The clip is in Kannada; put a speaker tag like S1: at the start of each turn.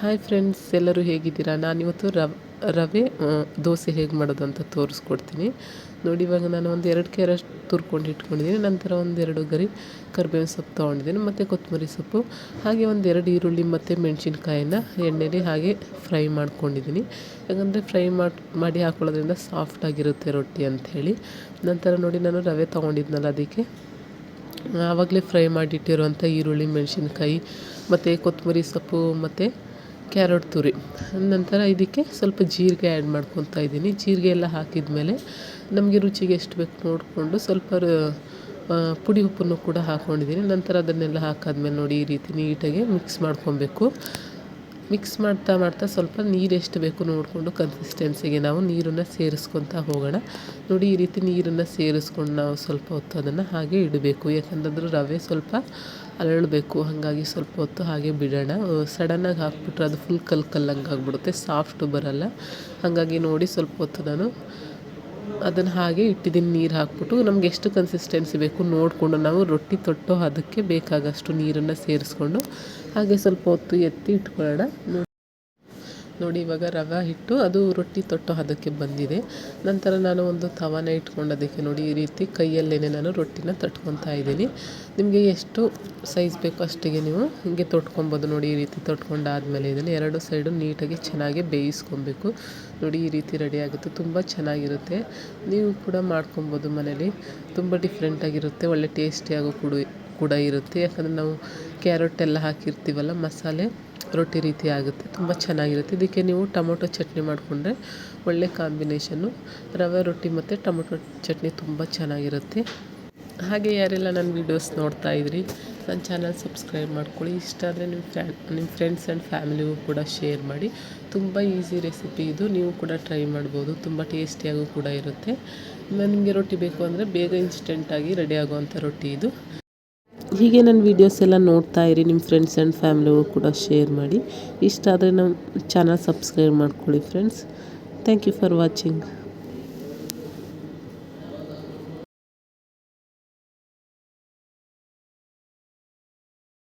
S1: ಹಾಯ್ ಫ್ರೆಂಡ್ಸ್, ಎಲ್ಲರೂ ಹೇಗಿದ್ದೀರಾ? ನಾನಿವತ್ತು ರವೆ ದೋಸೆ ಹೇಗೆ ಮಾಡೋದು ಅಂತ ತೋರಿಸ್ಕೊಡ್ತೀನಿ ನೋಡಿ. ಇವಾಗ ನಾನು ಒಂದು 2 ಕ್ಯಾರೆಟ್ ತುರ್ಕೊಂಡು ಇಟ್ಕೊಂಡಿದ್ದೀನಿ. ನಂತರ ಒಂದೆರಡು ಗರಿ ಕರಿಬೇವಿನ ಸೊಪ್ಪು ತೊಗೊಂಡಿದ್ದೀನಿ, ಮತ್ತು ಕೊತ್ತಂಬರಿ ಸೊಪ್ಪು, ಹಾಗೆ ಒಂದೆರಡು ಈರುಳ್ಳಿ ಮತ್ತು ಮೆಣಸಿನ್ಕಾಯಿನ ಎಣ್ಣೆಲಿ ಹಾಗೆ ಫ್ರೈ ಮಾಡ್ಕೊಂಡಿದ್ದೀನಿ. ಯಾಕಂದರೆ ಫ್ರೈ ಮಾಡಿ ಹಾಕೊಳ್ಳೋದ್ರಿಂದ ಸಾಫ್ಟಾಗಿರುತ್ತೆ ರೊಟ್ಟಿ ಅಂಥೇಳಿ. ನಂತರ ನೋಡಿ, ನಾನು ರವೆ ತೊಗೊಂಡಿದ್ನಲ್ಲ, ಅದಕ್ಕೆ ಆವಾಗಲೇ ಫ್ರೈ ಮಾಡಿಟ್ಟಿರುವಂಥ ಈರುಳ್ಳಿ, ಮೆಣಸಿನ್ಕಾಯಿ ಮತ್ತು ಕೊತ್ತಂಬರಿ ಸೊಪ್ಪು ಮತ್ತು ಕ್ಯಾರೆಟ್ ತುರಿ, ನಂತರ ಇದಕ್ಕೆ ಸ್ವಲ್ಪ ಜೀರಿಗೆ ಆ್ಯಡ್ ಮಾಡ್ಕೊತಾ ಇದ್ದೀನಿ. ಜೀರಿಗೆ ಎಲ್ಲ ಹಾಕಿದ ಮೇಲೆ ನಮಗೆ ರುಚಿಗೆ ಎಷ್ಟು ಬೇಕು ನೋಡಿಕೊಂಡು ಸ್ವಲ್ಪ ಪುಡಿ ಉಪ್ಪನ್ನು ಕೂಡ ಹಾಕ್ಕೊಂಡಿದ್ದೀನಿ. ನಂತರ ಅದನ್ನೆಲ್ಲ ಹಾಕಾದ್ಮೇಲೆ ನೋಡಿ, ಈ ರೀತಿ ನೀಟಾಗಿ ಮಿಕ್ಸ್ ಮಾಡ್ಕೊಬೇಕು. ಮಿಕ್ಸ್ ಮಾಡ್ತಾ ಸ್ವಲ್ಪ ನೀರು ಎಷ್ಟು ಬೇಕು ನೋಡಿಕೊಂಡು ಕನ್ಸಿಸ್ಟೆನ್ಸಿಗೆ ನಾವು ನೀರನ್ನು ಸೇರಿಸ್ಕೊತಾ ಹೋಗೋಣ. ನೋಡಿ, ಈ ರೀತಿ ನೀರನ್ನು ಸೇರಿಸ್ಕೊಂಡು ನಾವು ಸ್ವಲ್ಪ ಹೊತ್ತು ಅದನ್ನು ಹಾಗೆ ಇಡಬೇಕು. ಯಾಕಂದ್ರೆ ರವೆ ಸ್ವಲ್ಪ ಅರಳಬೇಕು, ಹಾಗಾಗಿ ಸ್ವಲ್ಪ ಹೊತ್ತು ಹಾಗೆ ಬಿಡೋಣ. ಸಡನ್ನಾಗಿ ಹಾಕ್ಬಿಟ್ರೆ ಅದು ಫುಲ್ ಕಲ್ಲಂಗೆ ಆಗಿಬಿಡುತ್ತೆ, ಸಾಫ್ಟು ಬರಲ್ಲ. ಹಾಗಾಗಿ ನೋಡಿ, ಸ್ವಲ್ಪ ಹೊತ್ತು ನಾನು ಅದನ್ನು ಹಾಗೆ ಇಟ್ಟಿದ್ದೀನಿ. ನೀರು ಹಾಕ್ಬಿಟ್ಟು ನಮ್ಗೆ ಎಷ್ಟು ಕನ್ಸಿಸ್ಟೆನ್ಸಿ ಬೇಕು ನೋಡಿಕೊಂಡು ನಾವು ರೊಟ್ಟಿ ತೊಟ್ಟೋ ಅದಕ್ಕೆ ಬೇಕಾಗಷ್ಟು ನೀರನ್ನು ಸೇರಿಸ್ಕೊಂಡು ಹಾಗೆ ಸ್ವಲ್ಪ ಹೊತ್ತು ಎತ್ತಿ ಇಟ್ಕೊಳ್ಳೋಣ. ನೋಡಿ, ಇವಾಗ ರವೆ ಹಿಟ್ಟು ಅದು ರೊಟ್ಟಿ ತೊಟ್ಟೋ ಅದಕ್ಕೆ ಬಂದಿದೆ. ನಂತರ ನಾನು ಒಂದು ತವಾನ ಇಟ್ಕೊಂಡು ಅದಕ್ಕೆ ನೋಡಿ, ಈ ರೀತಿ ಕೈಯಲ್ಲೇ ನಾನು ರೊಟ್ಟಿನ ತಟ್ಕೊತಾ ಇದ್ದೀನಿ. ನಿಮಗೆ ಎಷ್ಟು ಸೈಜ್ ಬೇಕೋ ಅಷ್ಟಿಗೆ ನೀವು ಹೀಗೆ ತೊಟ್ಕೊಬೋದು. ನೋಡಿ, ಈ ರೀತಿ ತೊಟ್ಕೊಂಡಾದ್ಮೇಲೆ ಇದನ್ನು 2 ಸೈಡು ನೀಟಾಗಿ ಚೆನ್ನಾಗಿ ಬೇಯಿಸ್ಕೊಬೇಕು. ನೋಡಿ, ಈ ರೀತಿ ರೆಡಿ ಆಗುತ್ತೆ, ತುಂಬ ಚೆನ್ನಾಗಿರುತ್ತೆ. ನೀವು ಕೂಡ ಮಾಡ್ಕೊಬೋದು ಮನೇಲಿ. ತುಂಬ ಡಿಫ್ರೆಂಟಾಗಿರುತ್ತೆ, ಒಳ್ಳೆ ಟೇಸ್ಟಿಯಾಗೂ ಕೂಡ ಇರುತ್ತೆ. ಯಾಕಂದರೆ ನಾವು ಕ್ಯಾರೆಟ್ ಎಲ್ಲ ಹಾಕಿರ್ತೀವಲ್ಲ, ಮಸಾಲೆ ರೊಟ್ಟಿ ರೀತಿ ಆಗುತ್ತೆ, ತುಂಬ ಚೆನ್ನಾಗಿರುತ್ತೆ. ಇದಕ್ಕೆ ನೀವು ಟೊಮೊಟೊ ಚಟ್ನಿ ಮಾಡಿಕೊಂಡ್ರೆ ಒಳ್ಳೆ ಕಾಂಬಿನೇಷನ್ನು. ರವೆ ರೊಟ್ಟಿ ಮತ್ತು ಟೊಮೊಟೊ ಚಟ್ನಿ ತುಂಬ ಚೆನ್ನಾಗಿರುತ್ತೆ. ಹಾಗೆ ಯಾರೆಲ್ಲ ನನ್ನ ವೀಡಿಯೋಸ್ ನೋಡ್ತಾ ಇದ್ರಿ, ನನ್ನ ಚಾನಲ್ ಸಬ್ಸ್ಕ್ರೈಬ್ ಮಾಡ್ಕೊಳ್ಳಿ. ಇಷ್ಟ ಆದರೆ ನಿಮ್ಮ ಫ್ರೆಂಡ್ಸ್ ಆ್ಯಂಡ್ ಫ್ಯಾಮಿಲಿಗೂ ಕೂಡ ಶೇರ್ ಮಾಡಿ. ತುಂಬ ಈಸಿ ರೆಸಿಪಿ ಇದು, ನೀವು ಕೂಡ ಟ್ರೈ ಮಾಡ್ಬೋದು. ತುಂಬ ಟೇಸ್ಟಿಯಾಗೂ ಕೂಡ ಇರುತ್ತೆ. ನಿಮಗೆ ರೊಟ್ಟಿ ಬೇಕು ಅಂದರೆ ಬೇಗ ಇನ್ಸ್ಟೆಂಟಾಗಿ ರೆಡಿ ಆಗುವಂಥ ರೊಟ್ಟಿ ಇದು. ಹೀಗೆ ನನ್ನ ವೀಡಿಯೋಸ್ ಎಲ್ಲ ನೋಡ್ತಾ ಇರಿ, ನಿಮ್ಮ ಫ್ರೆಂಡ್ಸ್ ಆ್ಯಂಡ್ ಫ್ಯಾಮಿಲಿಗೂ ಕೂಡ ಶೇರ್ ಮಾಡಿ. ಇಷ್ಟ ಆದರೆ ನಮ್ಮ ಚಾನಲ್ ಸಬ್ಸ್ಕ್ರೈಬ್ ಮಾಡ್ಕೊಳ್ಳಿ friends. Thank you for watching.